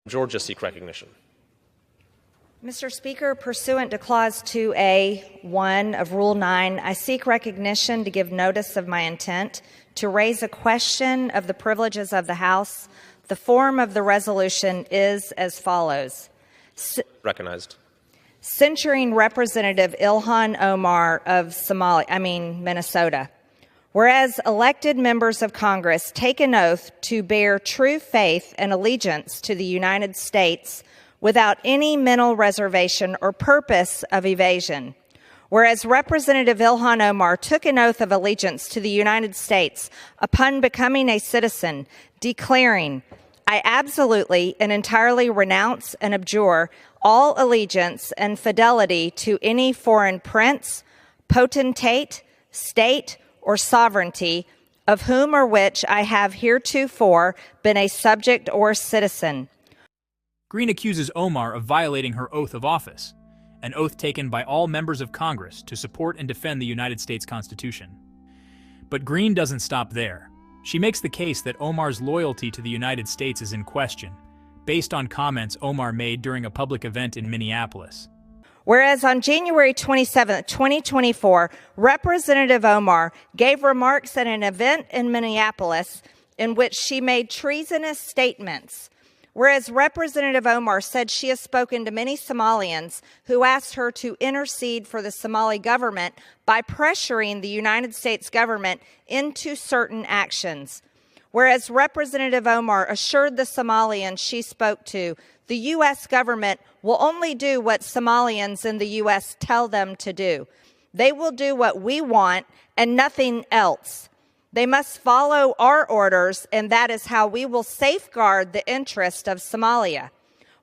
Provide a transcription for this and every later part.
Georgia seek recognition. Mr. Speaker, pursuant to Clause 2A.1 of Rule 9, I seek recognition to give notice of my intent to raise a question of the privileges of the House. The form of the resolution is as follows. Recognized. Censuring Representative Ilhan Omar of Minnesota. Whereas elected members of Congress take an oath to bear true faith and allegiance to the United States without any mental reservation or purpose of evasion. Whereas Representative Ilhan Omar took an oath of allegiance to the United States upon becoming a citizen, declaring, "I absolutely and entirely renounce and abjure all allegiance and fidelity to any foreign prince, potentate, state, or sovereignty, of whom or which I have heretofore been a subject or citizen." Greene accuses Omar of violating her oath of office, an oath taken by all members of Congress to support and defend the United States Constitution. But Greene doesn't stop there. She makes the case that Omar's loyalty to the United States is in question, based on comments Omar made during a public event in Minneapolis. Whereas on January 27, 2024, Representative Omar gave remarks at an event in Minneapolis in which she made treasonous statements. Whereas Representative Omar said she has spoken to many Somalians who asked her to intercede for the Somali government by pressuring the United States government into certain actions. Whereas Representative Omar assured the Somalians she spoke to, the U.S. government will only do what Somalians in the U.S. tell them to do. They will do what we want and nothing else. They must follow our orders, and that is how we will safeguard the interest of Somalia.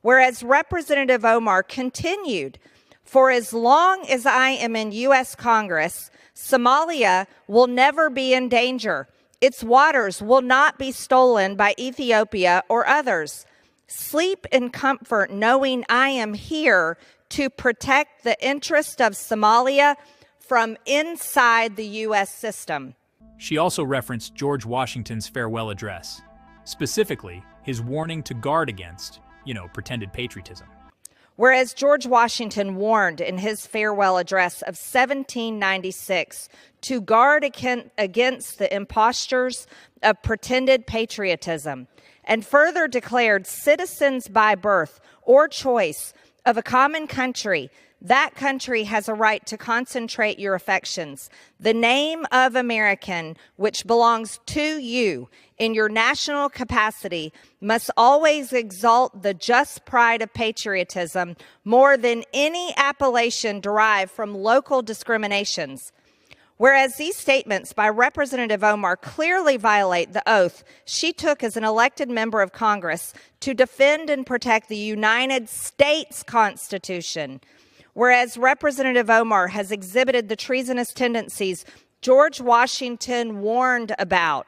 Whereas Representative Omar continued, "For as long as I am in U.S. Congress, Somalia will never be in danger. Its waters will not be stolen by Ethiopia or others. Sleep in comfort knowing I am here to protect the interest of Somalia from inside the U.S. system." She also referenced George Washington's farewell address, specifically his warning to guard against, pretended patriotism. Whereas George Washington warned in his farewell address of 1796 to guard against the impostures of pretended patriotism, and further declared citizens by birth or choice of a common country, that country has a right to concentrate your affections. The name of American, which belongs to you in your national capacity, must always exalt the just pride of patriotism more than any appellation derived from local discriminations. Whereas these statements by Representative Omar clearly violate the oath she took as an elected member of Congress to defend and protect the United States Constitution. Whereas Representative Omar has exhibited the treasonous tendencies George Washington warned about,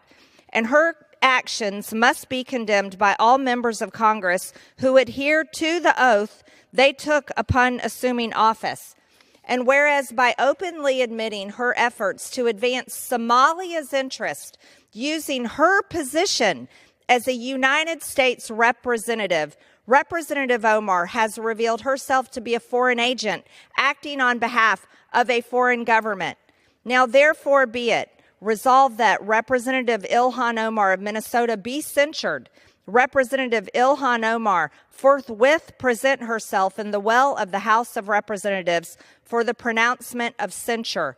and her actions must be condemned by all members of Congress who adhere to the oath they took upon assuming office. And whereas by openly admitting her efforts to advance Somalia's interest using her position as a United States representative, Representative Omar has revealed herself to be a foreign agent acting on behalf of a foreign government. Now, therefore, be it resolved that Representative Ilhan Omar of Minnesota be censured. Representative Ilhan Omar forthwith present herself in the well of the House of Representatives for the pronouncement of censure.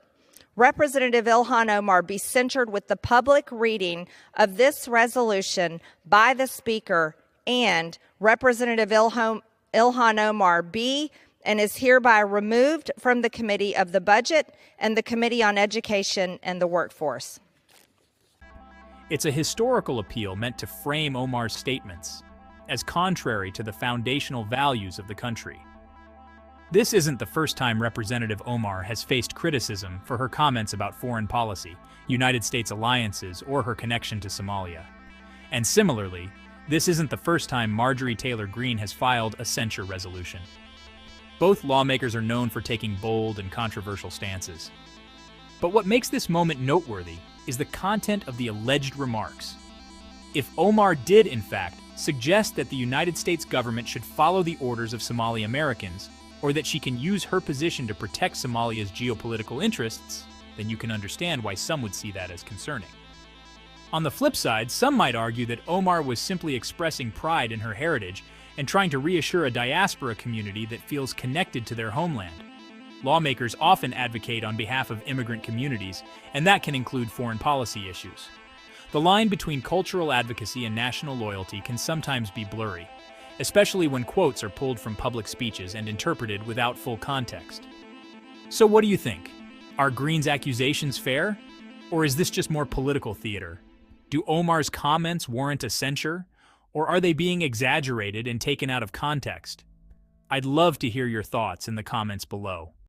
Representative Ilhan Omar be censured with the public reading of this resolution by the Speaker, and Representative Ilhan Omar be and is hereby removed from the Committee of the Budget and the Committee on Education and the Workforce. It's a historical appeal meant to frame Omar's statements as contrary to the foundational values of the country. This isn't the first time Representative Omar has faced criticism for her comments about foreign policy, United States alliances, or her connection to Somalia. And similarly, this isn't the first time Marjorie Taylor Greene has filed a censure resolution. Both lawmakers are known for taking bold and controversial stances. But what makes this moment noteworthy is the content of the alleged remarks. If Omar did, in fact, suggest that the United States government should follow the orders of Somali Americans, or that she can use her position to protect Somalia's geopolitical interests, then you can understand why some would see that as concerning. On the flip side, some might argue that Omar was simply expressing pride in her heritage and trying to reassure a diaspora community that feels connected to their homeland. Lawmakers often advocate on behalf of immigrant communities, and that can include foreign policy issues. The line between cultural advocacy and national loyalty can sometimes be blurry, especially when quotes are pulled from public speeches and interpreted without full context. So what do you think? Are Greene's accusations fair? Or is this just more political theater? Do Omar's comments warrant a censure? Or are they being exaggerated and taken out of context? I'd love to hear your thoughts in the comments below.